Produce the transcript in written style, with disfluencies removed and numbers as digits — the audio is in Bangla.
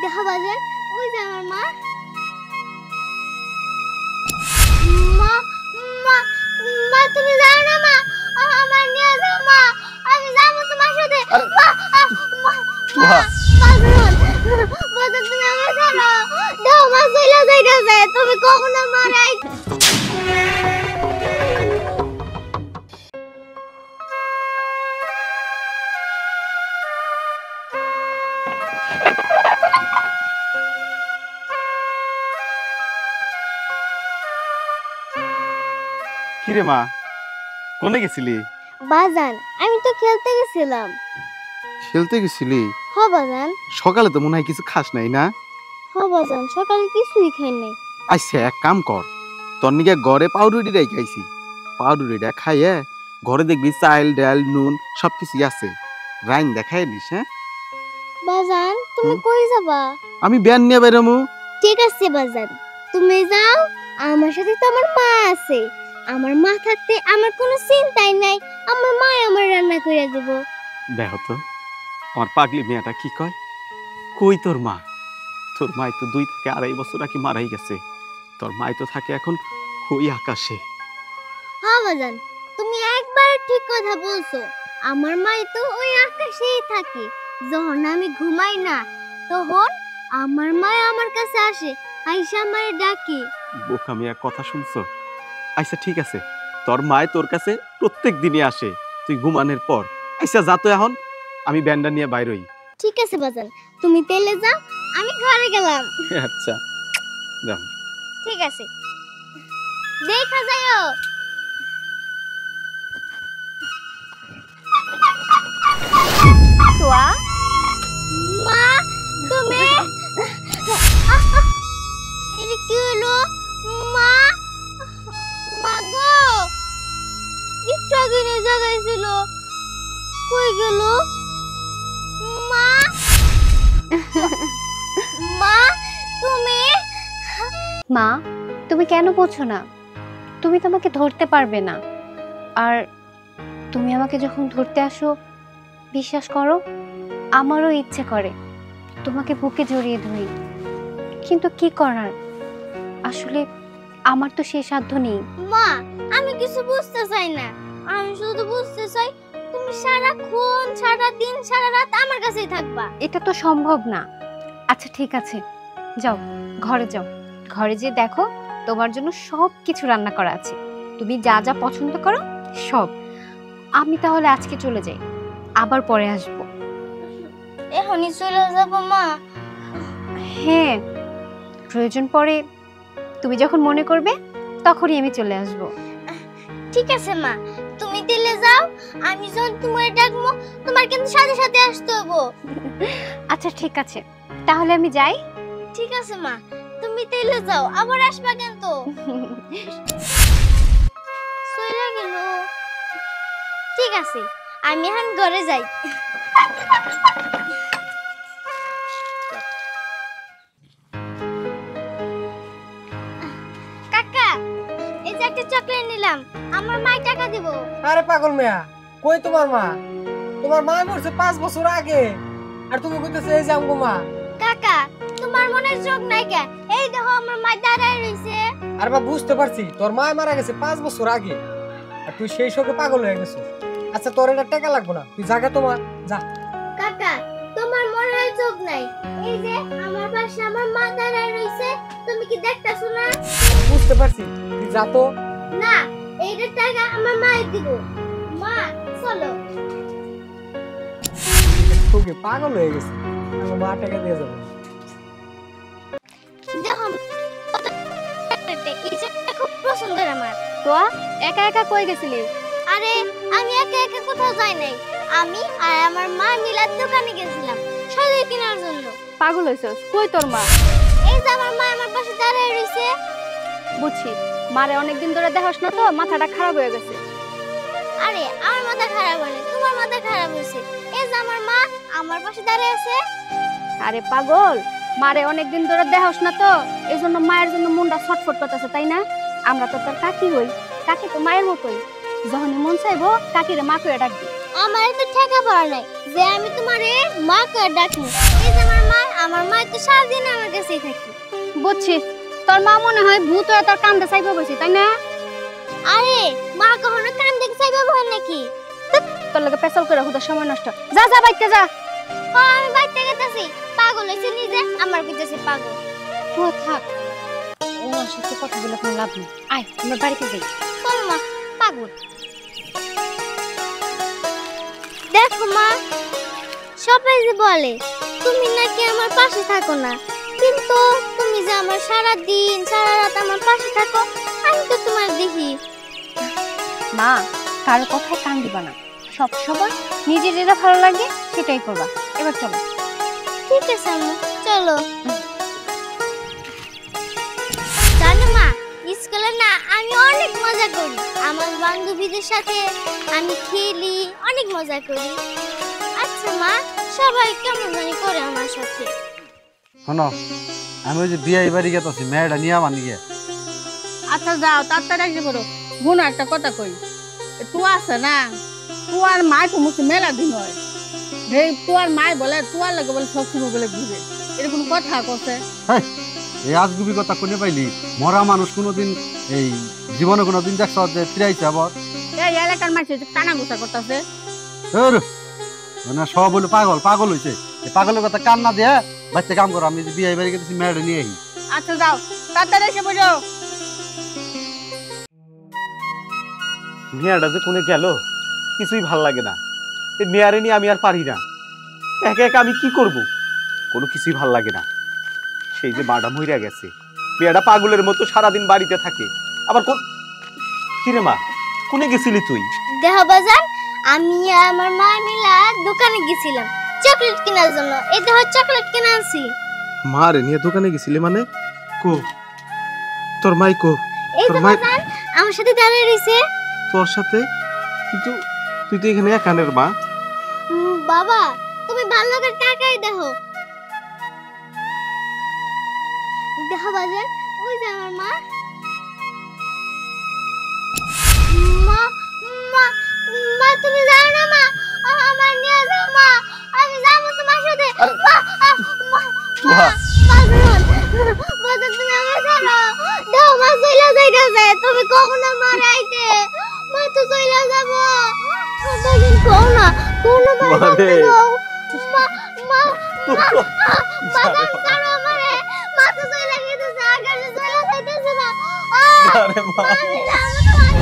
দেখো বাজান, ওই যে আমার মা। মা মা মা তুমি যাও না মা, আমার নিয়ে যাও মা, আমি যাবো তোমার সাথে। মা মা বাজান, বাজান তুমি আমার ছাড়ো দাও, মা চলে যাইতেছে, তুমি কখনো মারাই। কিরে মা, কোনে গেছিলি? বাজান আমি তো খেলতে গেছিলাম। খেলতে গেছিলি? হ বাজান। সকালে তো মনে হয় কিছু খাস নাই না? হ বাজান, সকালে কিছুই খাই নাই। আচ্ছা এক কাম কর, তোর নিকে ঘরে পাউরুটি খাইছি, পাউরুটিটা খাইয়ে ঘরে দেখবি চাল ডাল নুন সবকিছু আছে, রাইন দেখাই দিস। হ্যাঁ বাজান তুমি কই যাবা? আমি ব্যান নিয়ে বেরোমু। ঠিক আছে বাজান, তুমি যাও, আমার সাথে তো আমার মা আছে, আমার মা থাকতে আমার কোনো চিন্তাই নাই, আমার মা আমার রান্না করে দেব। দেখো তো আমার পাগলি মেয়েটা কি কয়, কই তোর মা? তোর মাই তো 2 থেকে 2.5 বছর আগে মারাই গেছে, তোর মাই তো থাকে এখন ওই আকাশে। হ্যাঁ বাজান, তুমি একবার ঠিক কথা বলছো, আমার মা তো ওই আকাশেই থাকে, যখন আমি ঘুমাই না তখন আমার মা আমার কাছে আসে, আইসা আমারে ডাকে। বোকা মিয়া কথা শুনছো? আচ্ছা ঠিক আছে, তোর মায় তোর কাছে প্রত্যেক দিনই আসে তুই ঘুমানোর পর। আচ্ছা যা তো এখন, আমি ব্যান্ডা নিয়ে বাইর হই। ঠিক আছে বাজান, তুমি তেলে যাও, আমি ঘরে গেলাম। আচ্ছা যাও। ঠিক আছে, দেখা যাও। তোয়া মা, তুমি এটা কি হলো? মা মা গো, একটু আগে নিয়ে জাগাইছিল, কই গেল? মা মা তুমি মা, তুমি কেন বোঝো না? তুমি তো আমাকে ধরতে পারবে না, আর তুমি আমাকে যখন ধরতে আসো, বিশ্বাস করো আমারও ইচ্ছে করে তোমাকে বুকে জড়িয়ে ধরি, কিন্তু কি করার, আসলে আমার তো সেই সাধ্য নেই। মা আমি কিছু বুঝতে চাই না, আমি শুধু বুঝতে চাই তুমি সারাক্ষণ সারা দিন সারা রাত আমার কাছেই থাকবা। এটা তো সম্ভব না। আচ্ছা ঠিক আছে, যাও ঘরে যাও, ঘরে যেয়ে দেখো তোমার জন্য সব কিছু রান্না করা আছে, তুমি যা যা পছন্দ করো সব। আমি তাহলে আজকে চলে যাই, আবার পরে আসবো। এখনই চলে যাব মা? হ্যাঁ, প্রয়োজন পড়ে তুমি যখন মনে করবে তখনই আমি চলে আসবো। ঠিক আছে মা, তুমি তেলে যাও, আমি যখন তোমার ডাকবো তোমার কিন্তু সাথে সাথে আসতে হবে। আচ্ছা ঠিক আছে, তাহলে আমি যাই। ঠিক আছে মা, তুমি তেলে যাও, আবার আসবা কিন্তু। চলে গেল। ঠিক আছে, আমি এখন ঘরে যাই। কাকা, এই যে একটা চকলেট নিলাম, আমার মা টাকা দিব। আরে পাগল মিয়া, কই তোমার মা? তোমার মা মরছে 5 বছর আগে, আর তুমি কইতেছো এই যে আমগো মা। কাকা, তোমার মনে চোখ নাই কে? এই দেখো আমার মা দাঁড়ায় রইছে। আরে বা বুঝতে পারছি, তোর মা মারা গেছে 5 বছর আগে, আর তুই সেই শোকে পাগল হয়ে গেছিস। আচ্ছা তোর এটা টাকা লাগবে না, তুই জায়গা তোমার যা। কাকা, তোমার মনে হয় চোখ নাই, এই যে আমার পাশে আমার মা দাঁড়ায় রইছে, তুমি কি দেখতাছো না? বুঝতে পারছি, তুই যা তো। না, এইটা টাকা আমার মাই দিব। মা চলো। তোকে পাগল হয়ে গেছে, আমার মা টাকা দিয়ে যাবো। দেখো এই যে খুব পছন্দের আমার। তো একা একা কই গেছিলি? আরে আমি একা একা কোথাও যাই নাই, আমি আর আমার মা মিলার দোকানে গেছিলাম সদাই কেনার জন্য। পাগল হইছস? কই তোর মা? এই যে আমার মা আমার পাশে দাঁড়ায় রইছে। বুঝছি, মারে অনেকদিন ধরে দেখাস না তো, মাথাটা খারাপ হয়ে গেছে। আরে আমার মাথা খারাপ হয়নি, তোমার মাথা খারাপ হয়েছে। এই যে আমার মা আমার পাশে দাঁড়ায় আছে। আরে পাগল, মারে অনেকদিন ধরে দেখাস না তো, এজন্য মায়ের জন্য মনটা ছটফট করতেছে, তাই না? আমরা তো তোর কাকি হই, কাকি তো মায়ের মতোই, যখন মন চাইবো কাকিরে মা কইরা ডাকবি। আমার তো ঠেকা পড়া নাই যে আমি তোমারে মা করে ডাকবো। এই যে আমার মা আমার মা তো সারাদিন আমার কাছেই থাকে। বুঝছি, তোর মা মনে হয় ভূত হয়ে তোর কান্দে চাইবে বসে, তাই না? আরে মা কখনো কান দেখে চাইবে ভয় নাকি? তোর লগে পেছাল করে হুদার সময় নষ্ট। যা যা বাইতে যা। আমি বাইতে গেতেছি। পাগল হয়েছে নিজে, আমার কইতেছে পাগল। তো থাক, ওর সাথে কথা বলে কোনো লাভ নেই। আয় আমরা বাড়িতে যাই। চল মা, পাগল। দেখো মা, সবাই যে বলে তুমি নাকি আমার পাশে থাকো না, কিন্তু তুমি যে আমার সারা দিন সারা রাত আমার পাশে থাকো, আমি তো তোমার দেখি। মা, কারো কথায় কান দিবা না। সব সময় নিজে যেটা ভালো লাগে সেটাই করবা। এবার চলো। ঠিক আছে আম্মু, চলো। জানো মা, স্কুলে না আমি অনেক মজা করি। আমার বান্ধবীদের সাথে আমি খেলি, অনেক মজা করি। আচ্ছা মা, সবাই কেমন জানি করে আমার সাথে? শোনো, আমি ওই যে বিয়ে বাড়ি গেছি, মেয়েটা নিয়ে আমার নিয়ে। আচ্ছা যাও, তাড়াতাড়ি আসবে বলো। বোন একটা কথা কই, তুই আছে না, তুয়ার মায় তো মুখে মেলা দিন হয়। তুয়ার মায় বলে তুয়ার লাগে বলে সবসময় বলে ঘুরে, এরকম কথা কছে। এই আজগুবি কথা কোনে পাইলি? মরা মানুষ কোনোদিন এই জীবনে কোনোদিন দেখছ যে ফিরাইছে আবার? এই এলাকার মানুষ টানা গোসা করতেছে। মানে সব বলে পাগল পাগল হয়েছে। এই পাগলের কথা কান না দিয়ে বাচ্চা কাম করো। আমি যে বিয়ে বাড়ি গেছি, মেয়েটা নিয়ে আই। আচ্ছা যাও, তাড়াতাড়ি এসে বসো। মেয়াটা যে কোনে গেল কিছুই ভাল লাগে না। এই মেয়ারে নিয়ে আমি আর পারি না। একা একা আমি কি করব? কোনো কিছুই ভাল লাগে না। সেই যে মাটা মইরা গেছে, মেয়াটা পাগলের মতো সারাদিন বাড়িতে থাকে। আবার কোন কিরে মা, কোনে গেছিলি তুই? দেহ বাজার, আমি আর আমার মা মিলা দোকানে গেছিলাম চকলেট কেনার জন্য। এই দেহ চকলেট কিনে আনছি। মারে নিয়ে দোকানে গেছিলি মানে? কো তোর মাই কো? এই তোর দেহ মাই বাজার আমার সাথে দাঁড়িয়ে রইছে। তোর সাথে? কিন্তু তুই তো এখানে একানের মা। বাবা, তুমি ভালো করে তাকাই দেখো। দেহ বাজার, ওই যে আমার মা। মা মা মা, তুমি যাও না মা, আমার নিয়ে যাও মা, আমি যাবো তোমার সাথে। মা মা পাগল, বাজার তুমি আমার ছাড়ো। দাও মা, চলে যাইতেছে। তুমি কখনো মার আইতে, মা তো চলে যাবো। বাজার কও না, কও না মা, মা মা বাজার ছাড়ো আমারে। মা তো চলে গেছে, আকাশে চলে যাইতেছে না। আরে মা, আমি যাবো তোমার